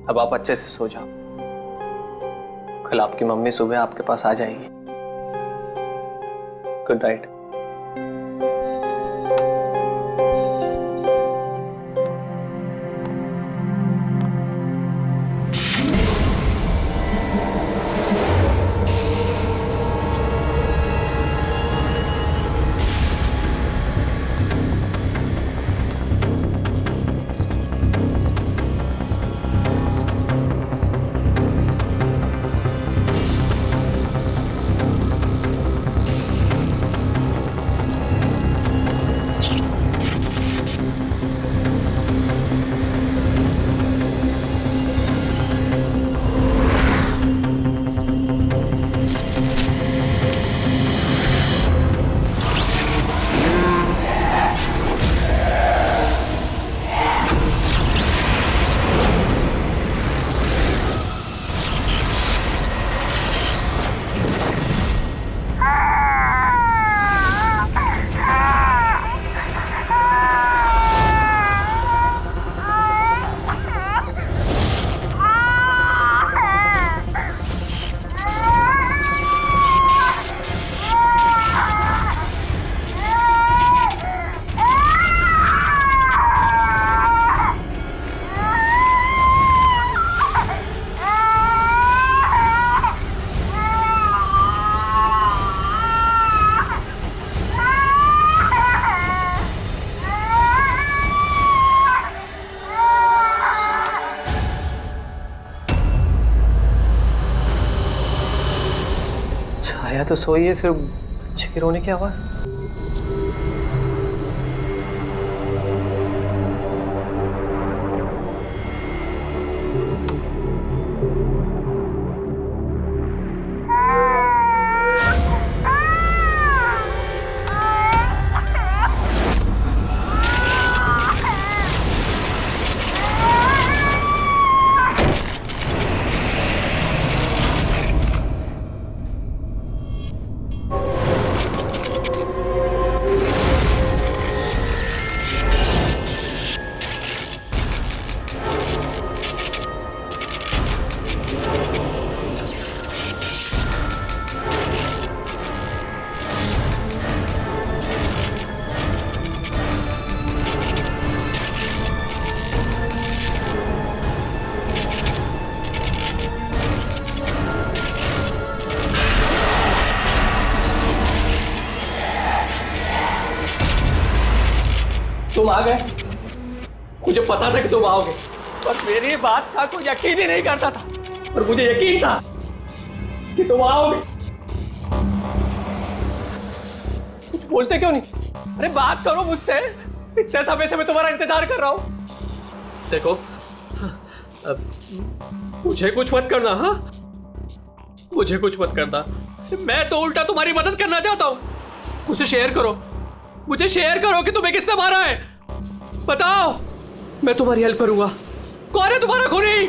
अब आप अच्छे से सो जाओ। कल आपकी मम्मी सुबह आपके पास आ जाएगी। Good night. छाया तो सोई है, फिर बच्चे के रोने की आवाज। तुम आ गए, मुझे पता था कि तुम आओगे, पर मेरी बात का कोई यकीन ही नहीं करता था, और मुझे यकीन था कि तुम आओगे। कुछ बोलते क्यों नहीं? अरे बात करो मुझसे, इतने समय से मैं तुम्हारा इंतजार कर रहा हूं। देखो, मुझे कुछ मत करना। हाँ, मुझे कुछ मत करना, मैं तो उल्टा तुम्हारी मदद करना चाहता हूं। मुझे शेयर करो, मुझे शेयर करो कि तुम्हें किसने मारा है। बताओ, मैं तुम्हारी हेल्प करूंगा। कौन है तुम्हारा खूनी?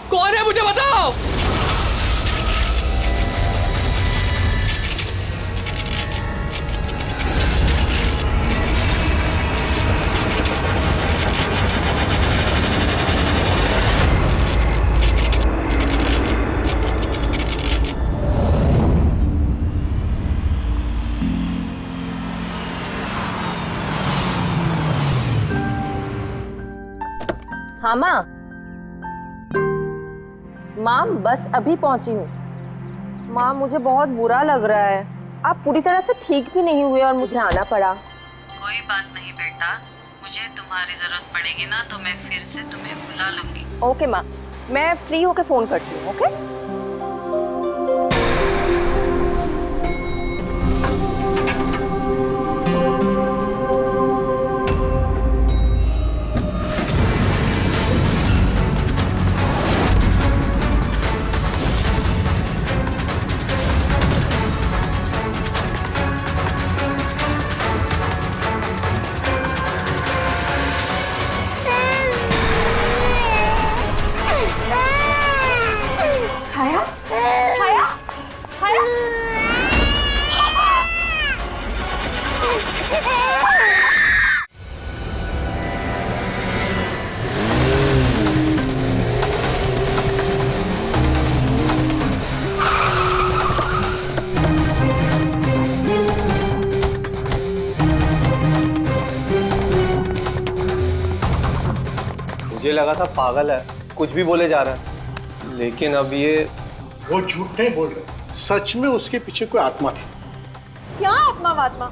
कौन है, मुझे बताओ। हाँ माँ, माँ बस अभी पहुंची हूँ। माँ मुझे बहुत बुरा लग रहा है, आप पूरी तरह से ठीक भी नहीं हुए और मुझे आना पड़ा। कोई बात नहीं बेटा, मुझे तुम्हारी जरूरत पड़ेगी ना तो मैं फिर से तुम्हें बुला लूंगी। ओके माँ, मैं फ्री होके फोन करती हूँ। ओके। मुझे लगा था पागल है, कुछ भी बोले जा रहा है, लेकिन अब ये वो झूठ नहीं बोल रहे, सच में उसके पीछे कोई आत्मा थी। क्या आत्मा वात्मा,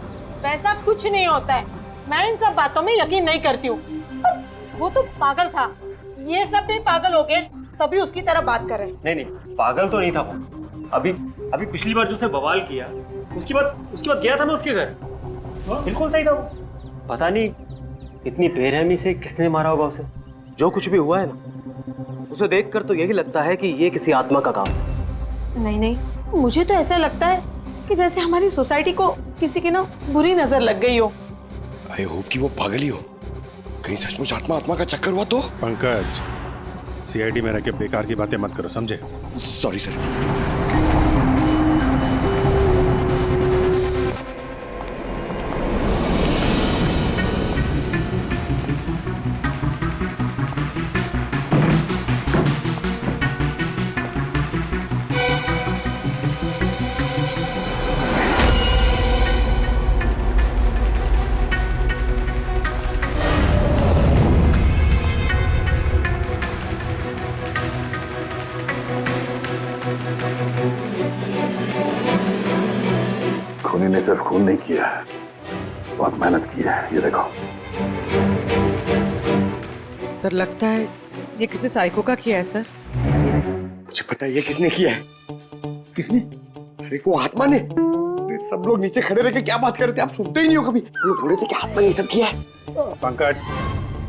वैसा कुछ नहीं होता है। मैं इन सब बातों में यकीन नहीं करती हूँ। वो तो पागल था, ये सब भी पागल हो गए तभी उसकी तरह बात कर रहे हैं। नहीं नहीं, पागल तो नहीं था वो। अभी पिछली बार जो उसने बवाल किया, उसके बाद गया था मैं उसके घर, बिल्कुल सही था वो। पता नहीं इतनी बेरहमी से किसने मारा होगा उसे। जो कुछ भी हुआ है ना, उसे देखकर तो यही लगता है कि ये किसी आत्मा का काम है। नहीं, मुझे तो ऐसा लगता है कि जैसे हमारी सोसाइटी को किसी की ना बुरी नजर लग गई हो। आई होप कि वो पागल ही हो, कहीं सचमुच आत्मा का चक्कर हुआ तो। पंकज, सीआईडी में रह के बेकार की बातें मत करो, समझे? Sorry sir. खूनी ने सिर्फ खून नहीं किया है, बहुत मेहनत की है। ये देखो। सर लगता है ये किसी साइको का किया है सर। मुझे पता है ये किसने किया है। किसने? अरे वो आत्मा ने। अरे सब लोग नीचे खड़े रह के क्या बात कर रहे थे, आप सुनते ही नहीं हो कभी। वो लोग बोल रहे थे कि आत्मा ने ये सब किया है। पंकज,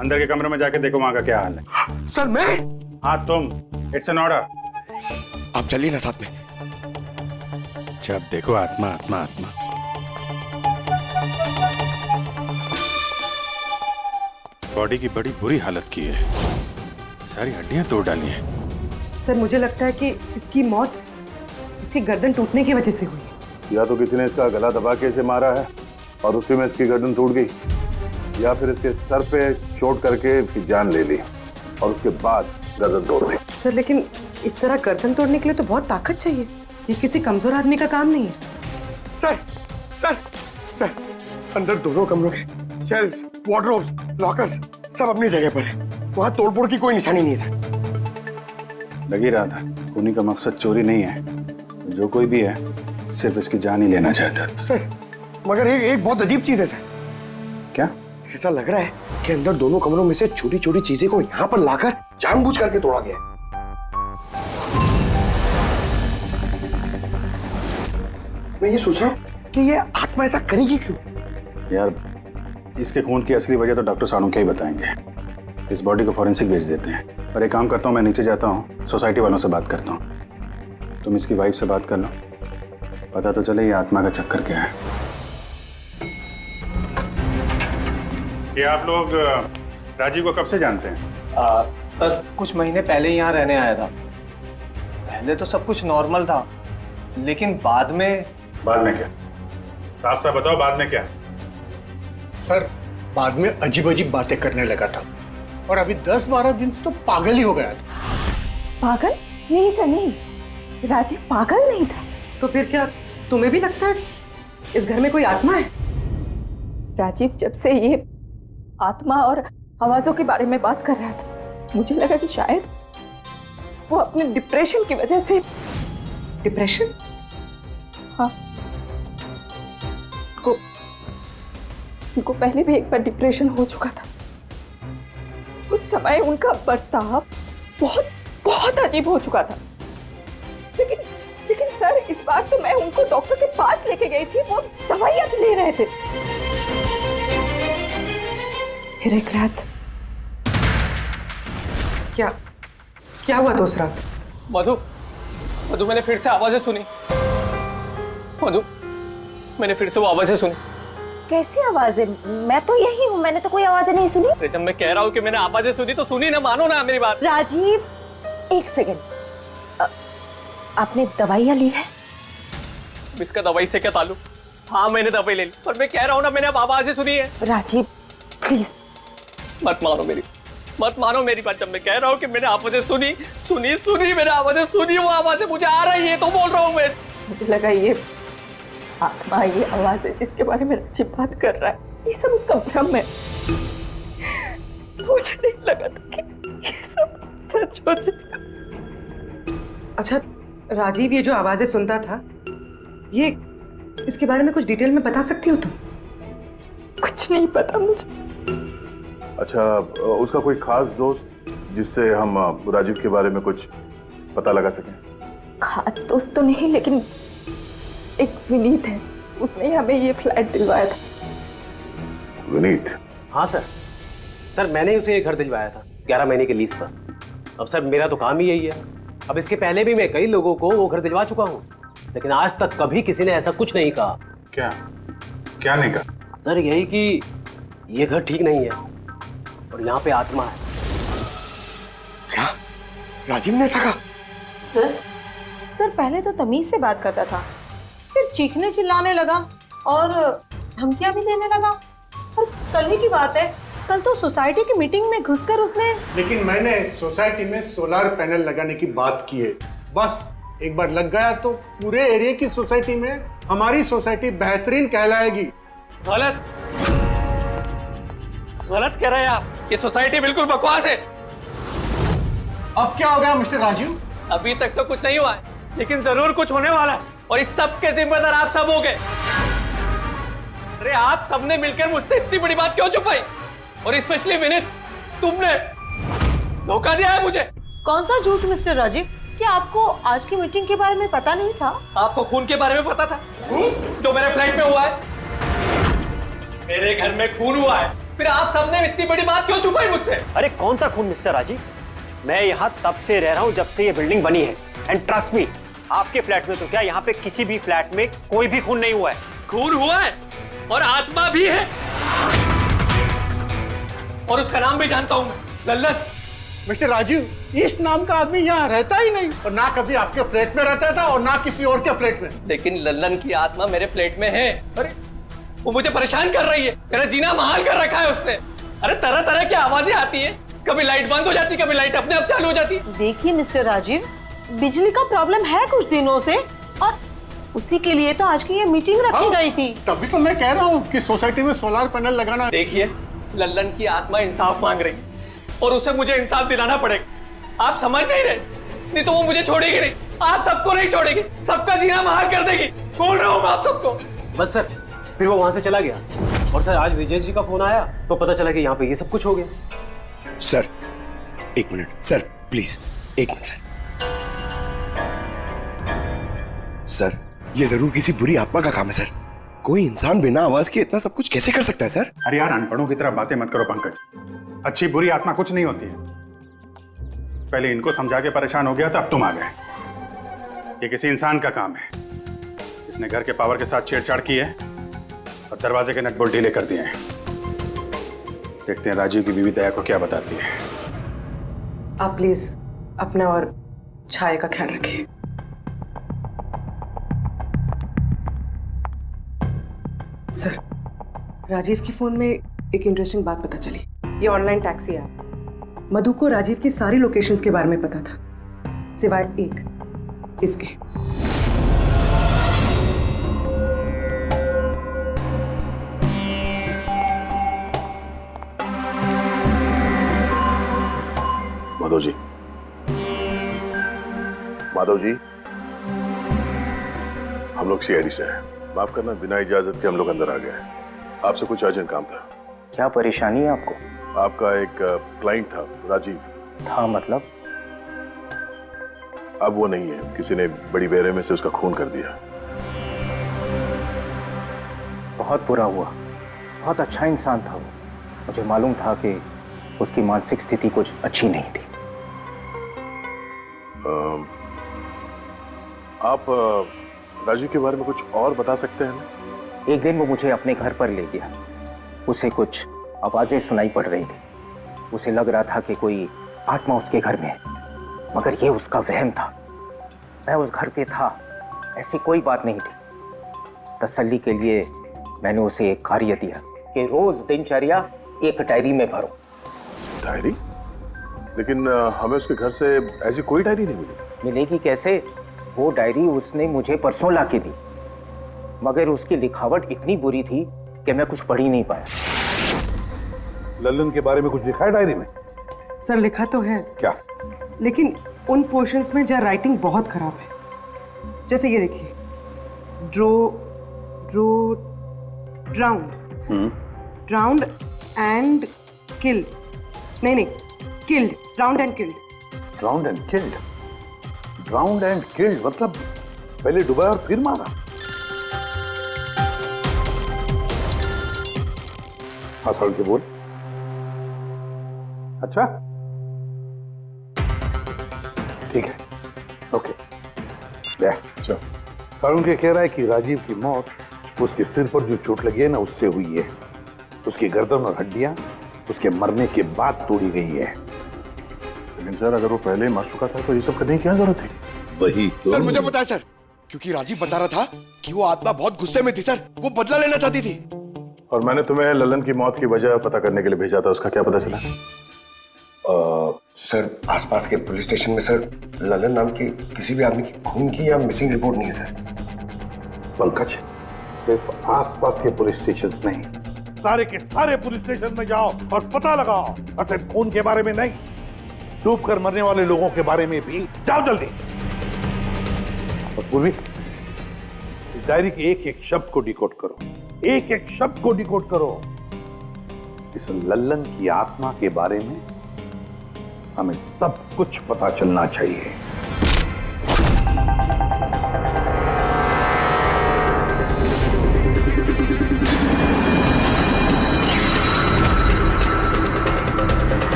अंदर के कमरे में जाके देखो वहां का क्या हाल है। सर मैं? हाँ तुम, इट्स एन ऑर्डर। आप चलिए ना साथ में। जब देखो आत्मा आत्मा आत्मा। बॉडी की बड़ी बुरी हालत की है, सारी हड्डियां तोड़ डाली हैं। सर मुझे लगता है कि इसकी मौत इसकी गर्दन टूटने की वजह से हुई है। या तो किसी ने इसका गला दबा के इसे मारा है और उसी में इसकी गर्दन टूट गई, या फिर इसके सर पे चोट करके इसकी जान ले ली और उसके बाद गर्दन तोड़ दी। सर लेकिन इस तरह गर्दन तोड़ने के लिए तो बहुत ताकत चाहिए, ये किसी कमजोर आदमी का काम नहीं है। सर सर सर, अंदर दोनों कमरों के सेल्स, वार्डरोब्स, लॉकर्स सब अपनी जगह पर है। वहां तोड़फोड़ की कोई निशानी नहीं है सर। लग ही रहा था, खूनी का मकसद चोरी नहीं है, जो कोई भी है सिर्फ इसकी जान ही लेना चाहता है। सर मगर एक बहुत अजीब चीज है सर। क्या? ऐसा लग रहा है कि अंदर दोनों कमरों में से छोटी छोटी चीजें को यहाँ पर लाकर जानबूझ करके तोड़ा गया है। मैं ये सोच रहा हूँ कि ये आत्मा ऐसा करेगी क्यों? यार इसके खून की असली वजह तो डॉक्टर साणुक्या ही बताएंगे। इस बॉडी को फॉरेंसिक भेज देते हैं। पर एक काम करता हूँ, मैं नीचे जाता हूँ, सोसाइटी वालों से बात करता हूँ। तुम इसकी वाइफ से बात कर लो, पता तो चले ये आत्मा का चक्कर क्या है। ये आप लोग राजीव को कब से जानते हैं? सर कुछ महीने पहले ही यहाँ रहने आया था। पहले तो सब कुछ नॉर्मल था, लेकिन बाद में क्या? साफ साफ बताओ, बाद में क्या? सर बाद में अजीब अजीब बातें करने लगा था और अभी 10-12 दिन से तो पागल ही हो गया था। पागल नहीं सर, नहीं, राजीव पागल नहीं था। तो फिर क्या तुम्हें भी लगता है इस घर में कोई आत्मा है? राजीव जब से ये आत्मा और आवाजों के बारे में बात कर रहा था, मुझे लगा कि शायद वो अपने डिप्रेशन की वजह से। डिप्रेशन? हाँ, उनको पहले भी एक बार डिप्रेशन हो चुका था। उस समय उनका बर्ताव बहुत बहुत अजीब हो चुका था। लेकिन सर इस बार तो मैं उनको डॉक्टर के पास लेके गई थी, वो दवाइयां भी ले रहे थे। फिर एक रात क्या हुआ दोस्त रात? मधु मैंने फिर से आवाजें सुनी। मधु मैंने फिर से वो आवाजें सुनी। कैसी आवाजें? मैं तो यही हूँ, मैंने तो कोई आवाजें नहीं सुनी। अरे जब मैं कह रहा हूँ कि मैंने आवाजें सुनी तो सुनी ना, मानो ना मेरी बात। राजीव एक सेकेंड, आपने दवाइयाँ ली है? इसका दवाई से क्या ताल्लुक? हाँ मैंने दवाई ले ली, पर मैं कह रहा हूँ ना मैंने अब आवाजें सुनी है। राजीव प्लीज मत मानो मेरी बात। जब मैं कह रहा हूँ कि मैंने आवाजें सुनी मैंने आवाजें सुनी, वो आवाजें मुझे आ रही है तो बोल रहा हूँ मैं। मुझे लगा ये आत्मा, ये आवाज है जिसके बारे में राजीव बात कर रहा है, ये सब उसका भ्रम है। मुझे नहीं लगा था कि सच हो जाएगा। अच्छा राजीव, ये जो आवाजें सुनता था, ये इसके बारे में कुछ डिटेल में बता सकती हो तुम? कुछ नहीं पता मुझे। अच्छा, उसका कोई खास दोस्त जिससे हम राजीव के बारे में कुछ पता लगा सकें? खास दोस्त तो नहीं, लेकिन एक विनीत है, उसने ही हमें ये फ्लैट दिलवाया था। विनीत? हाँ सर, मैंने उसे ये घर दिलवाया था 11 महीने के लीज पर। अब सर मेरा तो काम ही यही है। अब इसके पहले भी मैं कई लोगों को वो घर दिलवा चुका हूँ, लेकिन आज तक कभी किसी ने ऐसा कुछ नहीं कहा। क्या नहीं कहा? सर यही कि ये घर ठीक नहीं है और यहाँ पे आत्मा है। क्या राजीव ने ऐसा कहा? सर पहले तो तमीज से बात करता था, फिर चीखने चिल्लाने लगा और धमकियां भी देने लगा। और कल ही की बात है, कल तो सोसाइटी की मीटिंग में घुसकर उसने। लेकिन मैंने सोसाइटी में सोलर पैनल लगाने की बात की है। बस एक बार लग गया तो पूरे एरिया की सोसाइटी में हमारी सोसाइटी बेहतरीन कहलाएगी। गलत कह रहे हैं आप। ये सोसाइटी बिल्कुल बकवास है। अब क्या हो गया मिस्टर राजीव? अभी तक तो कुछ नहीं हुआ है, लेकिन जरूर कुछ होने वाला है, और इस सब के जिम्मेदार आप सब हो गए। अरे आप सबने मिलकर मुझसे इतनी बड़ी बात क्यों छुपाई? और स्पेशली विनीत, तुमने धोखा दिया है मुझे। कौन सा झूठ मिस्टर राजीव? क्या आपको आज की मीटिंग के बारे में पता नहीं था? आपको खून के बारे में पता था जो मेरे फ्लैट में हुआ है? मेरे घर में खून हुआ है, फिर आप सबने इतनी बड़ी बात क्यों छुपाई मुझसे? अरे कौन सा खून मिस्टर राजीव? मैं यहाँ तब से रह रहा हूँ जब से ये बिल्डिंग बनी है, एंड ट्रस्ट मी, आपके फ्लैट में तो क्या, यहाँ पे किसी भी फ्लैट में कोई भी खून नहीं हुआ है। खून हुआ है और आत्मा भी है, और उसका नाम भी जानता हूं मैं, लल्लन। मिस्टर राजीव, इस नाम का आदमी यहाँ रहता ही नहीं, और ना कभी आपके फ्लैट में रहता था और ना किसी और के फ्लैट में। लेकिन लल्लन की आत्मा मेरे फ्लैट में है। अरे वो मुझे परेशान कर रही है, मेरा जीना महाल कर रखा है उसने। अरे तरह तरह की आवाजें आती है, कभी लाइट बंद हो जाती, कभी लाइट अपने आप चालू हो जाती। देखिए मिस्टर राजीव, बिजली का प्रॉब्लम है कुछ दिनों से, और उसी के लिए तो आज की ये मीटिंग रखी गई थी। तभी तो मैं कह रहा हूँ कि सोसाइटी में सोलर पैनल लगाना। देखिए, लल्लन की आत्मा इंसाफ मांग रही है और उसे मुझे इंसाफ दिलाना पड़ेगा। आप समझ नहीं रहे, नहीं तो वो मुझे छोड़ेगी नहीं, आप सबको नहीं छोड़ेगी, सबका जीना महाल कर देगी। बोल रहा हूँ मैं आप सबको। बस सर, फिर वो वहां से चला गया, और सर आज विजय जी का फोन आया तो पता चला कि यहाँ पे ये सब कुछ हो गया। सर एक मिनट सर, प्लीज एक मिनट सर, ये जरूर किसी बुरी आत्मा का काम है सर। कोई इंसान बिना आवाज के इतना सब कुछ कैसे कर सकता है सर? अरे यार, अनपढ़ों की तरह बातें मत करो पंकज। अच्छी बुरी आत्मा कुछ नहीं होती है। पहले इनको समझा के परेशान हो गया था, अब तुम आ गए। ये किसी इंसान का काम है, इसने घर के पावर के साथ छेड़छाड़ की है और दरवाजे के नट बोल्ट ढीले कर दिए हैं। देखते हैं राजीव की बीवी दया को क्या बताती है। आप प्लीज अपना और छाया का ख्याल रखिए। सर, राजीव के फोन में एक इंटरेस्टिंग बात पता चली। ये ऑनलाइन टैक्सी ऐप, मधु को राजीव की सारी लोकेशंस के बारे में पता था, सिवाय एक, इसके। माधव जी, हम लोग सीआईडी से हैं। माफ करना, बिना इजाजत के हम लोग अंदर आ गए। आपसे कुछ अर्जेंट काम था। क्या परेशानी है आपको? आपका एक क्लाइंट था, राजीव। था मतलब? अब वो नहीं है, किसी ने बड़ी बेरहमी से उसका खून कर दिया। बहुत बुरा हुआ। बहुत अच्छा इंसान था वो। मुझे मालूम था कि उसकी मानसिक स्थिति कुछ अच्छी नहीं थी। आप राजीव के बारे में कुछ और बता सकते हैं? एक दिन वो मुझे अपने घर पर ले गया। उसे कुछ आवाजें सुनाई पड़ रही थी। उसे लग रहा था कि कोई आत्मा उसके घर में है, मगर ये उसका वहम था। मैं उस घर पे था, ऐसी कोई बात नहीं थी। तसल्ली के लिए मैंने उसे एक कार्य दिया कि रोज दिनचर्या एक डायरी में भरो। डायरी? लेकिन हमें उसके घर से ऐसी कोई डायरी नहीं मिली। मिलेगी कैसे? वो डायरी उसने मुझे परसों ला के दी, मगर उसकी लिखावट इतनी बुरी थी कि मैं कुछ पढ़ ही नहीं पाया। लल्लन के बारे में कुछ लिखा है डायरी में? सर लिखा तो है। क्या? लेकिन उन पोर्शंस में जहाँ राइटिंग बहुत खराब है, जैसे ये देखिए, ड्राउंड एंड किल्ड, नहीं killed, drowned and killed. Drowned and killed, drowned and killed मतलब पहले डुबाया और फिर मारा। हाँ सर के बोल। अच्छा ठीक है, ओके। अच्छा सारुण के कह रहा है कि राजीव की मौत उसके सिर पर जो चोट लगी है ना उससे हुई है। उसकी गर्दन और हड्डियां उसके मरने के बाद तोड़ी गई है। लेकिन सर अगर वो पहले ही मर चुका था तो ये सब करने की क्या जरूरत थी? वही तो। सर मुझे पता है सर, क्योंकि राजीव बता रहा था कि वो आत्मा बहुत गुस्से में थी सर, वो बदला लेना चाहती थी। और मैंने तुम्हें ललन की मौत की वजह पता करने के लिए भेजा था, उसका क्या पता चला? सर आसपास के पुलिस स्टेशन में सर ललन नाम के किसी भी आदमी की खून की या मिसिंग रिपोर्ट नहीं है सर। पंकज, सिर्फ आसपास के पुलिस स्टेशन नहीं, सारे के सारे पुलिस स्टेशन में जाओ और पता लगाओ। और सिर्फ खून के बारे में नहीं, डूब कर मरने वाले लोगों के बारे में भी जाओ जल्दी। और पूर्वी, इस डायरी के एक एक शब्द को डिकोड करो, एक एक शब्द को डिकोड करो। इस लल्लन की आत्मा के बारे में हमें सब कुछ पता चलना चाहिए।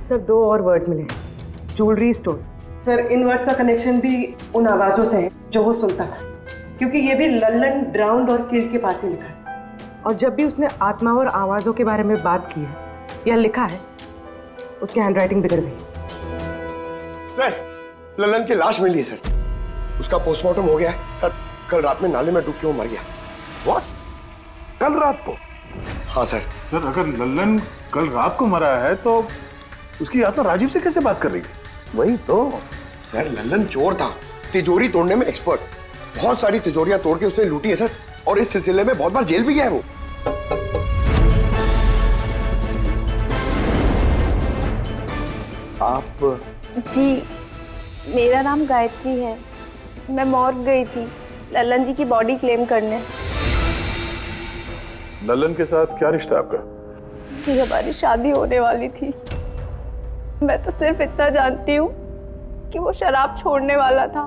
सर 2 और वर्ड्स मिले, ज्वेलरी स्टोर। सर इन वर्ड्स का कनेक्शन भी उन आवाज़ों से है जो वो सुनता था, क्योंकि ये भी लल्लन ड्राउंड और किल्ड के पास ही लिखा है। और जब भी उसने आत्मा और आवाज़ों के बारे में बात की है या लिखा है, उसकी हैंडराइटिंग बिगड़ गई। सर ललन की लाश मिली है सर, उसका पोस्टमार्टम हो गया है सर। कल रात में नाले में डूब के वो मर गया। व्हाट? कल रात को? हाँ सर। सर अगर ललन कल रात को मरा है तो उसकी आत्मा राजीव से कैसे बात कर रही थी? वही तो सर, लल्लन चोर था, तिजोरी तोड़ने में एक्सपर्ट। बहुत सारी तिजोरियां तोड़ के उसने लूटी है सर, और इस सिलसिले में बहुत बार जेल भी गया है वो। आप? जी मेरा नाम गायत्री है, मैं मॉर्ग गई थी लल्लन जी की बॉडी क्लेम करने। ललन के साथ क्या रिश्ता आपका? जी हमारी शादी होने वाली थी। मैं तो सिर्फ इतना जानती हूँ कि वो शराब छोड़ने वाला था।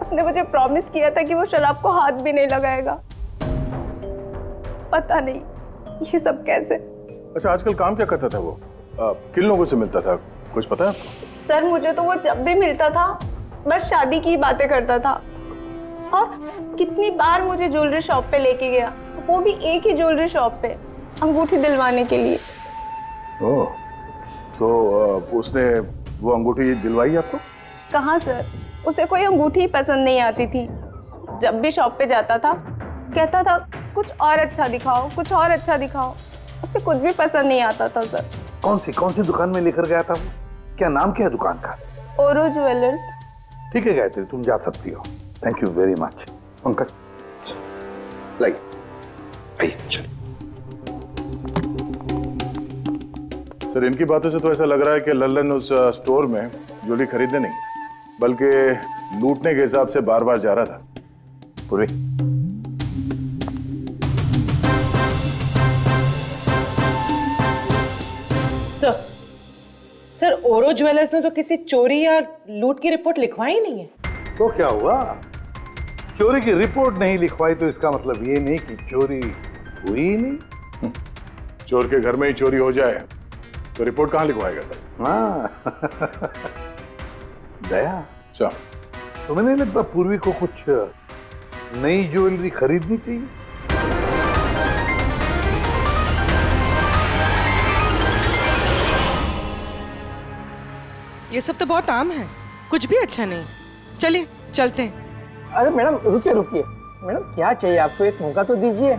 उसने मुझे प्रॉमिस किया था कि वो शराब को हाथ भी नहीं लगाएगा। पता नहीं ये सब कैसे। अच्छा आजकल काम क्या करता था वो? किन लोगों से मिलता था, कुछ पता है आपको? सर मुझे तो वो जब भी मिलता था बस शादी की बातें करता था, और कितनी बार मुझे ज्वेलरी शॉप पे लेके गया, वो भी एक ही ज्वेलरी शॉप पे, अंगूठी दिलवाने के लिए। ओह, तो उसने वो अंगूठी दिलवाई आपको? कहाँ सर, उसे कोई अंगूठी पसंद नहीं आती थी। जब भी शॉप पे जाता था कहता था कुछ और अच्छा दिखाओ, कुछ और अच्छा दिखाओ। उसे कुछ भी पसंद नहीं आता था सर। कौन सी दुकान में लेकर गया था वो? क्या नाम क्या है दुकान का? ओरो ज्वेलर्स। ठीक है गायत्री, तुम जा सकती हो। Thank you very much. Pankaj like आइए चलो। सर इनकी बातों से तो ऐसा लग रहा है कि लल्लन उस स्टोर में ज्वेलरी खरीदने नहीं बल्कि लूटने के हिसाब से बार बार जा रहा था। पूरी सर ओरो ज्वेलर्स ने तो किसी चोरी या लूट की रिपोर्ट लिखवाई नहीं है। तो क्या हुआ? चोरी की रिपोर्ट नहीं लिखवाई तो इसका मतलब ये नहीं कि चोरी हुई ही नहीं। चोर के घर में ही चोरी हो जाए तो रिपोर्ट कहाँ लिखवाएगा सर? हाँ दया, अच्छा तुम्हें नहीं लगता पूर्वी को कुछ नई ज्वेलरी खरीदनी चाहिए? ये सब तो बहुत आम है, कुछ भी अच्छा नहीं। चलिए चलते हैं। अरे मैडम रुकिए रुकिए, मैडम क्या चाहिए आपको, एक मौका तो दीजिए।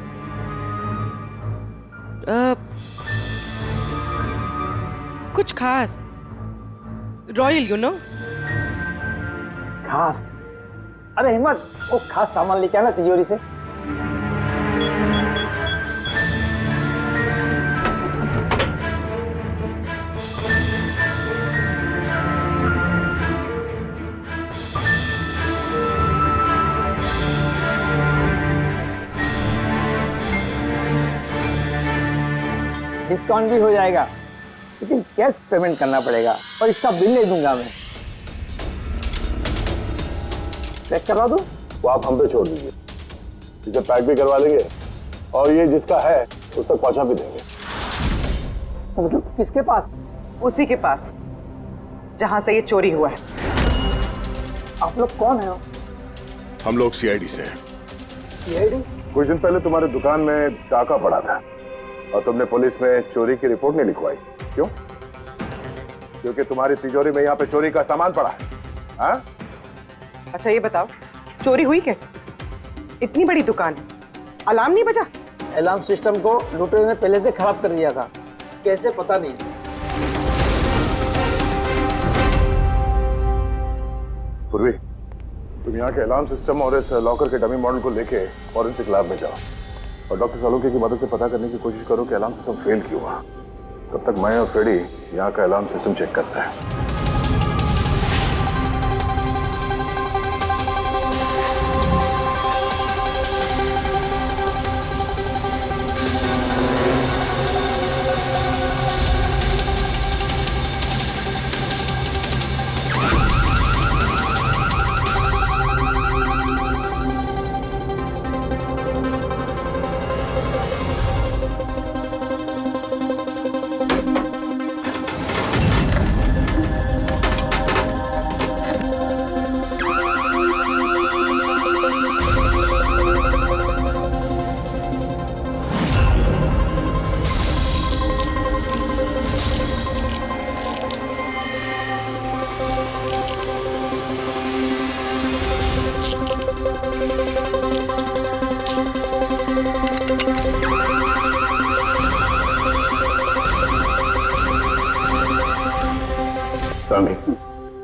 कुछ खास, रॉयल यू नो। खास? अरे हिम्मत, वो खास सामान लेके आना तिजोरी से। डिस्काउंट भी हो जाएगा, लेकिन कैश पेमेंट करना पड़ेगा और इसका बिल नहीं दूंगा मैं। चेक करवा दूं? वो आप हम पे छोड़ दीजिए, इसे पैक भी करवा लेंगे और ये जिसका है उस तक पहुंचा भी देंगे। मतलब किसके पास? उसी के पास जहां से ये चोरी हुआ है। आप लोग कौन है? हम लोग सीआईडी से हैं। सीआईडी? कुछ दिन पहले तुम्हारी दुकान में डाका पड़ा था और तुमने पुलिस में चोरी की रिपोर्ट नहीं लिखवाई, क्यों? क्योंकि तुम्हारी तिजोरी में यहाँ पे चोरी का सामान पड़ा है। हाँ? अच्छा ये बताओ, चोरी हुई कैसे? इतनी बड़ी दुकान, अलार्म नहीं बजा? अलार्म सिस्टम को लुटेरे ने पहले से खराब कर दिया था, कैसे पता नहीं। पूर्वी, तुम यहाँ के अलार्म सिस्टम और इस लॉकर के डमी मॉडल को लेके फॉरेंसिक लैब में जाओ और डॉक्टर सालुंके की मदद से पता करने की कोशिश करो कि अलार्म सिस्टम फेल क्यों हुआ। तब तक मैं और फ्रेडी यहाँ का अलार्म सिस्टम चेक करते हैं।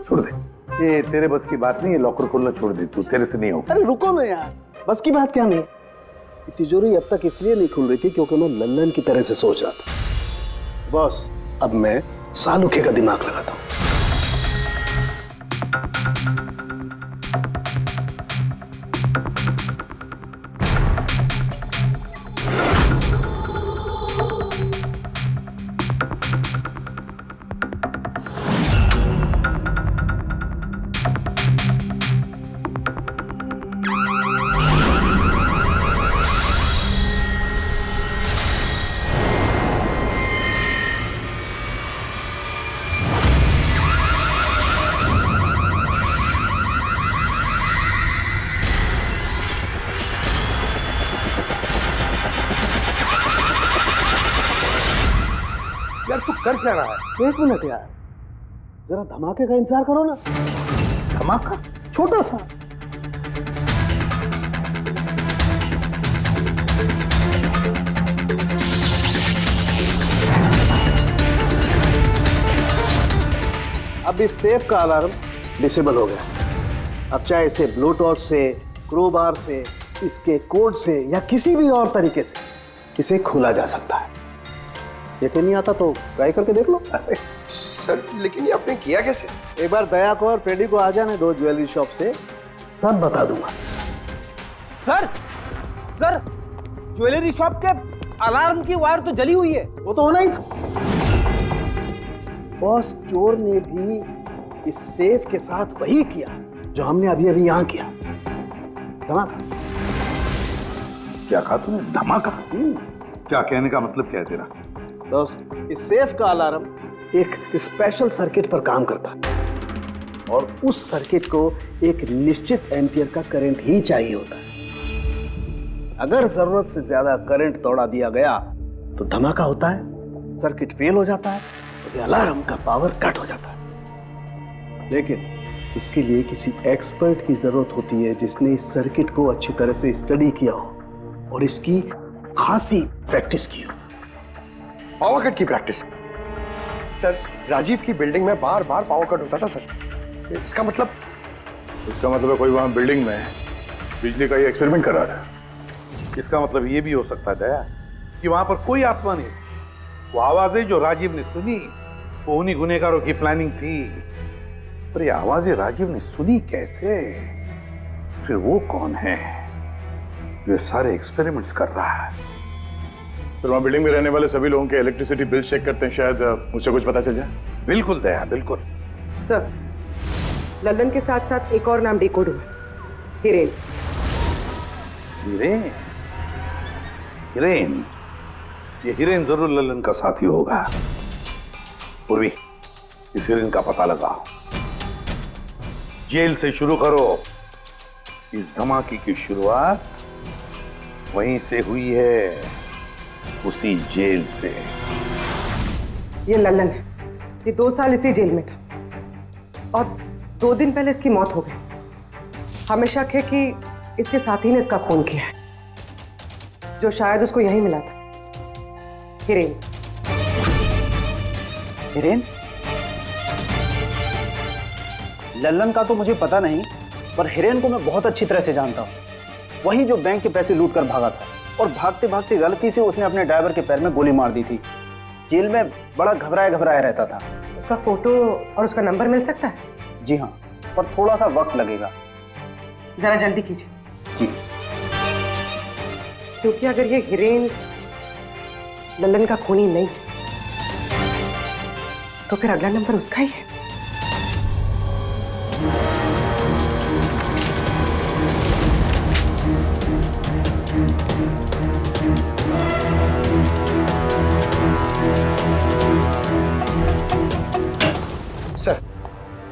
छोड़ दे, ये तेरे बस की बात नहीं है, लॉकर खोलना छोड़ दे, तू तेरे से नहीं होगा। अरे रुको ना यार, बस की बात क्या नहीं। तिजोरी अब तक इसलिए नहीं खुल रही थी क्योंकि मैं लल्लन की तरह से सोच रहा था। बॉस, अब मैं सालुखे का दिमाग लगाता हूँ। यार तू कर क्या रहा है? एक मिनट यार, जरा धमाके का इंतजार करो ना। धमाका? छोटा सा। अब इस सेफ का अलार्म डिसेबल हो गया। अब चाहे इसे ब्लूटूथ से, क्रोबार से, इसके कोड से या किसी भी और तरीके से इसे खोला जा सकता है। यकीन नहीं आता तो ट्राई करके देख लो। सर लेकिन ये आपने किया कैसे? एक बार दया को और फ्रेडी को आ जाने दो ज्वेलरी शॉप से, सब बता दूंगा। सर, सर, ज्वेलरी शॉप के अलार्म की वायर तो जली हुई है। वो तो होना ही था। बॉस, चोर ने भी इस सेफ के साथ वही किया जो हमने अभी अभी यहां किया। धमाका। क्या कहा तूने? धमाका? क्या कहने का मतलब क्या है तेरा? दोस्त, इस सेफ का अलार्म एक स्पेशल सर्किट पर काम करता है और उस सर्किट को एक निश्चित एम्पियर का करंट ही चाहिए होता है। अगर जरूरत से ज्यादा करंट दौड़ा दिया गया तो धमाका होता है, सर्किट फेल हो जाता है, तो अलार्म का पावर कट हो जाता है। लेकिन इसके लिए किसी एक्सपर्ट की जरूरत होती है जिसने इस सर्किट को अच्छी तरह से स्टडी किया हो और इसकी खासी प्रैक्टिस की हो। पावर कट की प्रैक्टिस? सर, राजीव की बिल्डिंग में बार बार पावर कट होता था सर। इसका मतलब इसका मतलब है कोई वहां बिल्डिंग में बिजली का ये एक्सपेरिमेंट करा रहा है। इसका मतलब ये भी हो सकता है दया कि वहां पर कोई आत्मा नहीं, वो आवाजें जो राजीव ने सुनी वो उन्हीं गुनहगारों की प्लानिंग थी। पर ये आवाजें राजीव ने सुनी कैसे? फिर वो कौन है जो सारे एक्सपेरिमेंट्स कर रहा है? फिर वहां बिल्डिंग में रहने वाले सभी लोगों के इलेक्ट्रिसिटी बिल चेक करते हैं, शायद मुझसे कुछ पता चल जाए। बिल्कुल दया, बिल्कुल। सर, लल्लन के साथ साथ एक और नाम डिकोड हुआ, हिरेन। हिरेन? हिरेन? ये हिरेन जरूर लल्लन का साथी होगा। पूर्वी, इस हिरेन का पता लगाओ, जेल से शुरू करो। इस धमाके की शुरुआत वहीं से हुई है, उसी जेल से। ये लल्लन है, ये 2 साल इसी जेल में था और 2 दिन पहले इसकी मौत हो गई। हमें शक है कि इसके साथी ने इसका खून किया है, जो शायद उसको यहीं मिला था। हिरेन। हिरेन? लल्लन का तो मुझे पता नहीं, पर हिरेन को मैं बहुत अच्छी तरह से जानता हूँ। वही जो बैंक के पैसे लूट कर भागा था और भागते भागते गलती से उसने अपने ड्राइवर के पैर में गोली मार दी थी। जेल में बड़ा घबराया घबराया रहता था। उसका फोटो और उसका नंबर मिल सकता है? जी हाँ, पर थोड़ा सा वक्त लगेगा। जरा जल्दी कीजिए। जी। क्योंकि अगर ये हिरेन लल्लन का खूनी नहीं तो फिर अगला नंबर उसका ही है।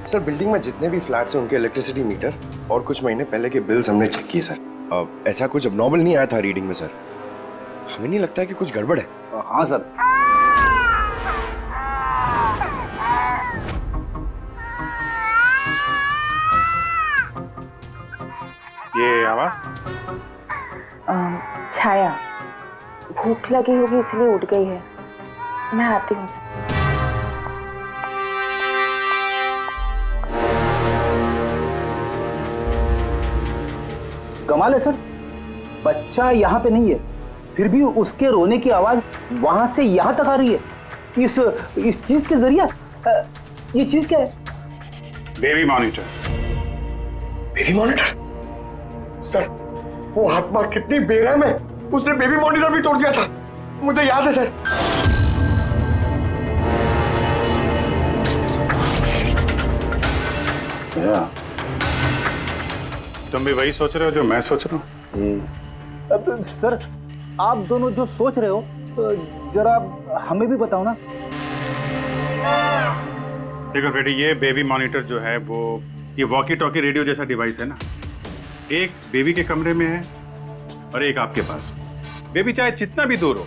सर बिल्डिंग में जितने भी फ्लैट्स हैं उनके इलेक्ट्रिसिटी मीटर और कुछ महीने पहले के बिल्स हमने चेक किए सर। ऐसा कुछ अबनॉर्मल नहीं आया था रीडिंग में सर। हमें नहीं लगता है कि कुछ गड़बड़ है। हाँ सर। ये आवाज? छाया, भूख लगी होगी इसलिए उठ गई है। मैं आती हूँ। कमाल है सर, बच्चा यहाँ पे नहीं है, फिर भी उसके रोने की आवाज वहां से यहाँ तक आ रही है। इस चीज के जरिए ये चीज क्या है? Baby monitor. Baby monitor? Sir, वो आत्मा कितनी बेरहम है, उसने बेबी मॉनिटर भी तोड़ दिया था, मुझे याद है सर। तुम भी वही सोच रहे हो जो मैं सोच रहा हूँ? सर, आप दोनों जो सोच रहे हो जरा हमें भी बताओ ना। देखो बेटी, ये बेबी मॉनिटर जो है वो ये वॉकी टॉकी रेडियो जैसा डिवाइस है ना। एक बेबी के कमरे में है और एक आपके पास। बेबी चाहे जितना भी दूर हो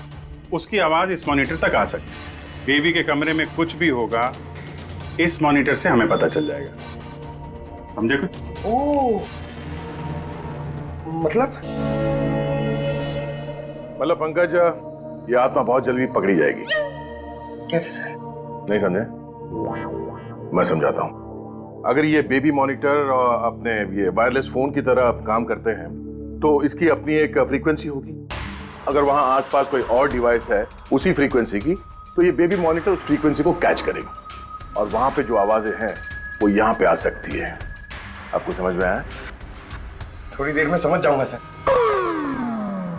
उसकी आवाज इस मॉनिटर तक आ सकती है। बेबी के कमरे में कुछ भी होगा इस मॉनिटर से हमें पता चल जाएगा। समझे कुछ? ओह, मतलब पंकज, ये आत्मा बहुत जल्दी पकड़ी जाएगी। कैसे सर? नहीं समझे? मैं समझाता हूँ। अगर ये बेबी मॉनिटर अपने ये वायरलेस फोन की तरह काम करते हैं तो इसकी अपनी एक फ्रीक्वेंसी होगी। अगर वहां आसपास कोई और डिवाइस है उसी फ्रीक्वेंसी की, तो ये बेबी मॉनिटर उस फ्रीक्वेंसी को कैच करेगी और वहां पे जो आवाजें हैं वो यहाँ पे आ सकती है। आपको समझ में आया? थोड़ी देर में समझ जाऊंगा सर।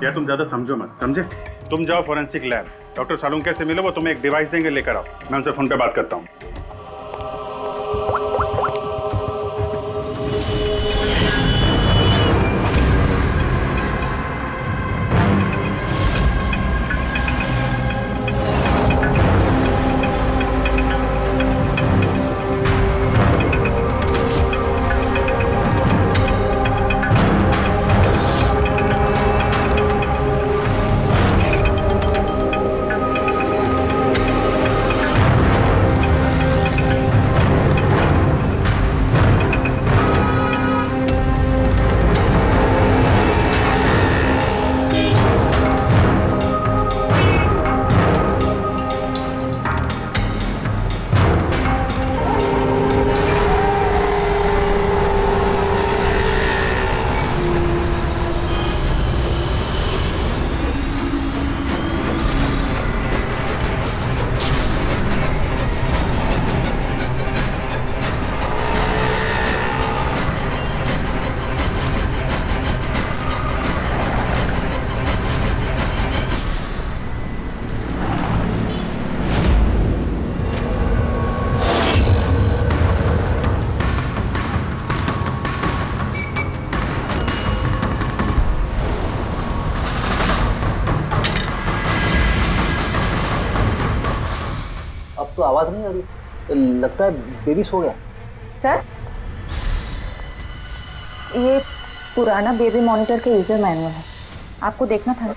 क्या तुम ज्यादा समझो मत, समझे? तुम जाओ फॉरेंसिक लैब, डॉक्टर सालुंके से मिलो, वो तुम्हें एक डिवाइस देंगे, लेकर आओ। मैं उनसे फोन पे बात करता हूँ। आवाज नहीं आ रही, लगता है बेबी सो गया। सर, ये पुराना बेबी मॉनिटर का यूजर मैनुअल है, आपको देखना था।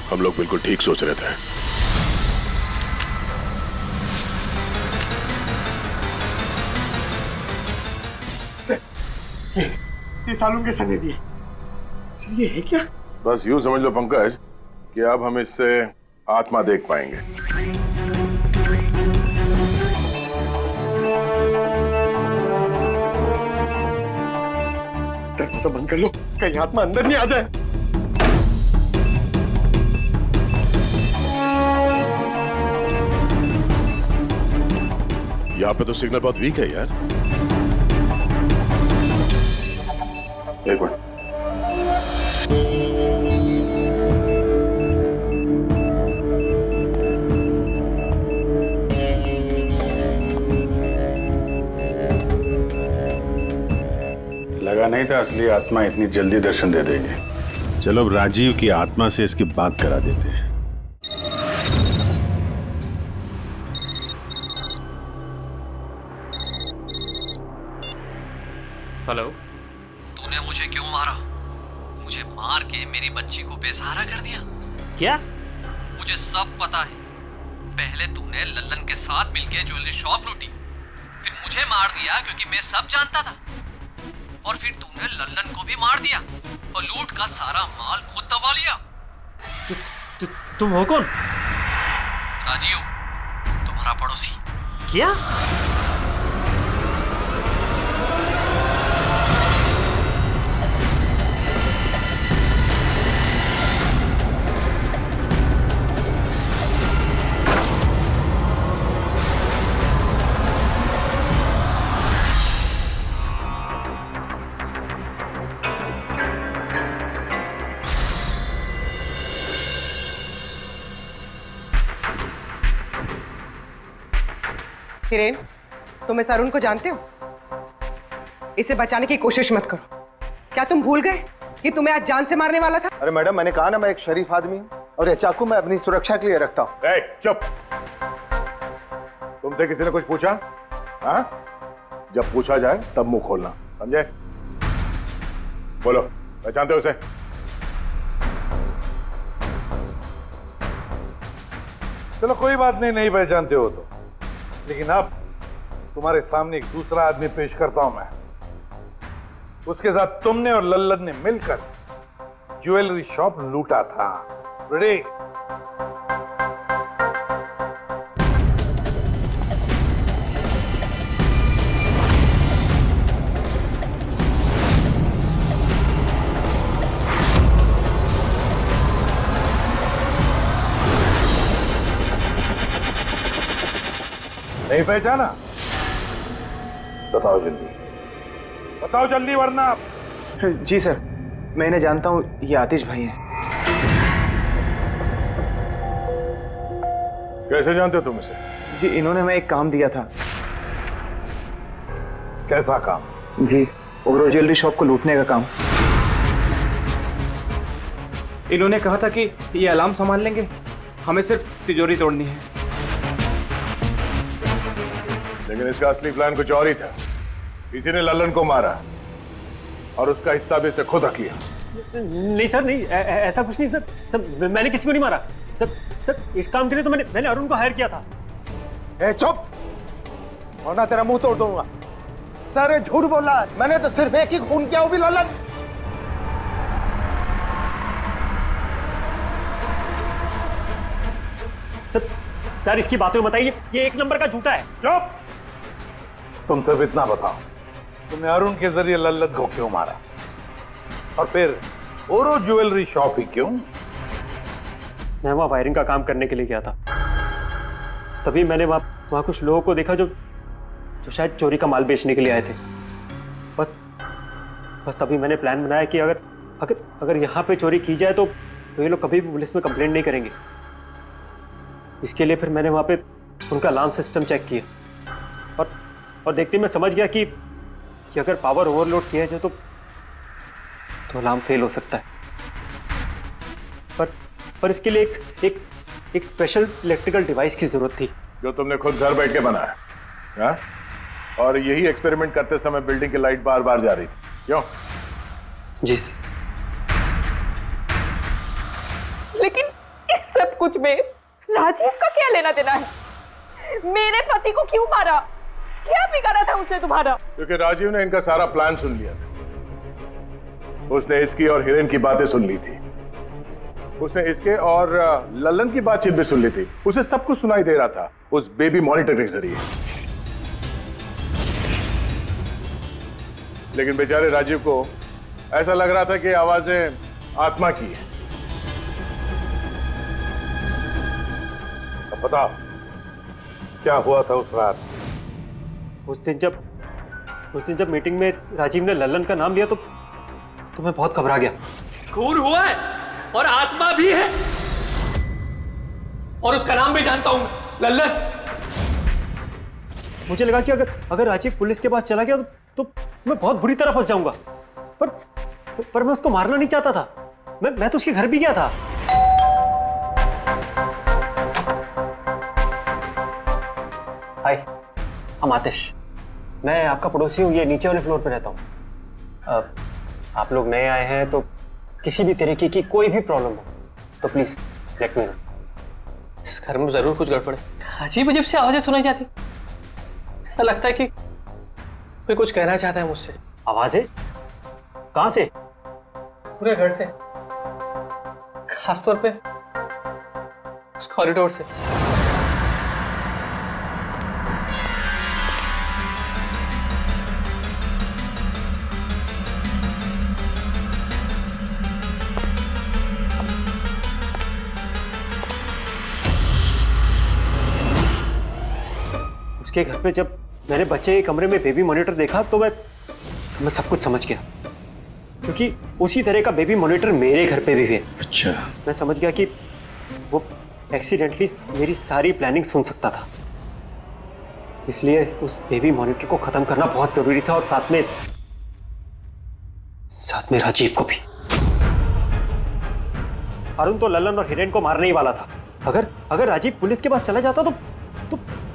हम लोग बिल्कुल ठीक सोच रहे थे। ये सालों के सने दिए सर, ये है क्या? बस यूं समझ लो पंकज कि अब हम इससे आत्मा देख पाएंगे। दरवाजा बंद कर लो, कहीं आत्मा अंदर नहीं आ जाए। यहाँ पे तो सिग्नल बहुत वीक है यार। एक मिनट। लगा नहीं था असली आत्मा इतनी जल्दी दर्शन दे देगी। चलो अब राजीव की आत्मा से इसकी बात करा देते हैं। हेलो। तूने मुझे क्यों मारा? मुझे मार के मेरी बच्ची को बेसहारा कर दिया। क्या? मुझे सब पता है। पहले तूने लल्लन के साथ मिलके ज्वेलरी शॉप लूटी, फिर मुझे मार दिया क्योंकि मैं सब जानता था, और फिर तूने लल्लन को भी मार दिया और लूट का सारा माल खुद दबा लिया। तुम हो कौन? राजीव, तुम्हारा पड़ोसी। क्या? हिरेन, तुम इस अरुण को जानते हो? इसे बचाने की कोशिश मत करो। क्या तुम भूल गए कि तुम्हें आज जान से मारने वाला था? अरे मैडम, मैंने कहा ना मैं एक शरीफ आदमी हूँ, और ये चाकू मैं अपनी सुरक्षा के लिए रखता हूँ। चुप। तुमसे किसी ने कुछ पूछा? हाँ? जब पूछा जाए तब मुंह खोलना, समझे? बोलो, पहचानते हो उसे? चलो कोई बात नहीं, नहीं पहचानते हो तो, लेकिन अब तुम्हारे सामने एक दूसरा आदमी पेश करता हूं मैं। उसके साथ तुमने और लल्लन ने मिलकर ज्वेलरी शॉप लूटा था। रेडी? नहीं पहचाना? बताओ जल्दी, बताओ जल्दी, वरना। जी सर, मैं इन्हें जानता हूँ, ये आतिश भाई हैं। कैसे जानते हो तुम इसे? जी, इन्होंने हमें एक काम दिया था। कैसा काम? जी, ओग्रो ज्वेलरी शॉप को लूटने का काम। इन्होंने कहा था कि ये अलार्म संभाल लेंगे, हमें सिर्फ तिजोरी तोड़नी है। लेकिन इसका असली प्लान कुछ और ही था। किसी ने लल्लन को मारा और उसका हिस्सा भी इसने खुद रख लिया। नहीं सर, नहीं, ऐसा कुछ नहीं सर। सर, मैंने किसी को नहीं मारा। सर, इस काम के लिए तो मैंने अरुण को हायर किया था। चुप, वरना तेरा मुंह तोड़ दूंगा। सर, झूठ बोला, मैंने तो सिर्फ एक ही खून किया, वो भी लल्लन। सर, इसकी बातें बताइए, ये एक नंबर का झूठा है। चुप! तुम सिर्फ इतना बताओ, तुमने अरुण के जरिए लल्लन को क्यों मारा, और फिर ओरो ज्वेलरी शॉप ही क्यों? मैं वहां वायरिंग का काम करने के लिए गया था। तभी मैंने वहां कुछ लोगों को देखा जो शायद चोरी का माल बेचने के लिए आए थे। बस तभी मैंने प्लान बनाया कि अगर यहाँ पे चोरी की जाए तो ये लोग कभी भी पुलिस में कंप्लेंट नहीं करेंगे। इसके लिए फिर मैंने वहाँ पे उनका अलार्म सिस्टम चेक किया, और देखते ही मैं समझ गया कि अगर पावर ओवरलोड किया जाए तो अलार्म फेल हो सकता है। पर इसके लिए एक स्पेशल इलेक्ट्रिकल डिवाइस की जरूरत थी जो तुमने खुद घर बैठ के बनाया, हाँ? और यही एक्सपेरिमेंट करते समय बिल्डिंग की लाइट बार बार जा रही थी, क्यों? जी। लेकिन इस सब कुछ में राजीव का क्या लेना देना है? मेरे पति को क्यों मारा? क्या बिगाड़ा था उसने तुम्हारा? क्योंकि राजीव ने इनका सारा प्लान सुन लिया था। उसने इसकी और हिरेन की बातें सुन ली थी। उसने इसके और लल्लन की बातचीत भी सुन ली थी। उसे सब कुछ सुनाई दे रहा था उस बेबी मॉनिटर के जरिए। लेकिन बेचारे राजीव को ऐसा लग रहा था कि आवाजें आत्मा की है। अब बताओ क्या हुआ था उस रात? उस दिन जब मीटिंग में राजीव ने लल्लन का नाम लिया तो मैं बहुत घबरा गया। खून हुआ है और आत्मा भी है, और उसका नाम भी जानता हूं, लल्लन। मुझे लगा कि अगर राजीव पुलिस के पास चला गया तो मैं बहुत बुरी तरह फंस जाऊंगा। पर मैं उसको मारना नहीं चाहता था। मैं तो उसके घर भी गया था। हाय, हम आतिश। मैं आपका पड़ोसी हूँ, ये नीचे वाले फ्लोर पे रहता हूँ। आप लोग नए आए हैं तो किसी भी तरीके की कोई भी प्रॉब्लम हो तो प्लीज लेट मी नो। इस घर में जरूर कुछ गड़बड़ है। अजीब अजीब सी आवाजें सुनाई जाती, ऐसा लगता है कि कोई कुछ कहना चाहता है मुझसे। आवाजें कहां से? पूरे घर से, खासतौर पे उस कॉरिडोर से। उसके घर पे जब मैंने बच्चे के कमरे में बेबी मॉनिटर देखा तो मैं सब कुछ समझ गया, क्योंकि उसी तरह का बेबी मॉनिटर मेरे घर पे भी है। अच्छा। मैं समझ गया कि वो एक्सीडेंटली मेरी सारी प्लानिंग सुन सकता था, इसलिए उस बेबी मॉनिटर को खत्म करना बहुत जरूरी था, और साथ में राजीव को भी। अरुण तो लल्लन और हिरेन को मारने ही वाला था। अगर राजीव पुलिस के पास चला जाता तो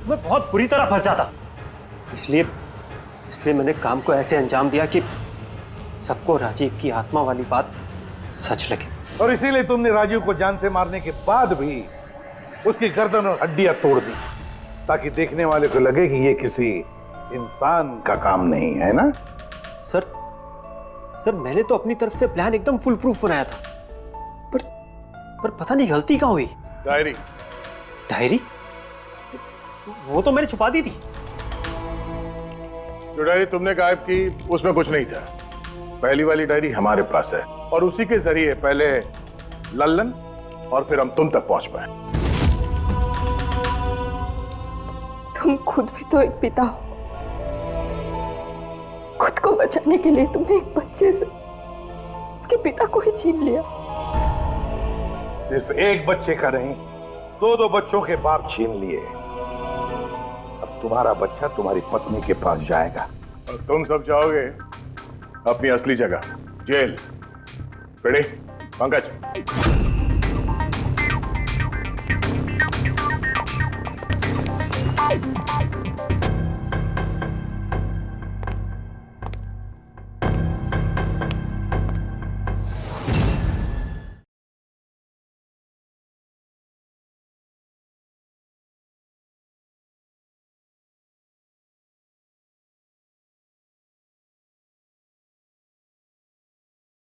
मैं बहुत बुरी तरह फंस जाता। इसलिए मैंने काम को ऐसे अंजाम दिया कि सबको राजीव की आत्मा वाली बात सच लगे। और इसीलिए तुमने राजीव को जान से मारने के बाद भी उसकी गर्दन और हड्डियां तोड़ दी, ताकि देखने वाले को लगे कि ये किसी इंसान का काम नहीं है ना? सर मैंने तो अपनी तरफ से प्लान एकदम फुल प्रूफ बनाया था, पर पता नहीं गलती कहाँ हुई। डायरी वो तो मैंने छुपा दी थी। जो डायरी तुमने गायब की उसमें कुछ नहीं था। पहली वाली डायरी हमारे पास है, और उसी के जरिए पहले लल्लन और फिर हम तुम तक पहुंच पाए। तुम खुद भी तो एक पिता हो। खुद को बचाने के लिए तुमने एक बच्चे से उसके पिता को ही छीन लिया। सिर्फ एक बच्चे का नहीं, दो बच्चों के बाप छीन लिए। अब तुम्हारा बच्चा तुम्हारी पत्नी के पास जाएगा और तुम सब जाओगे अपनी असली जगह, जेल। रेडी पंकज?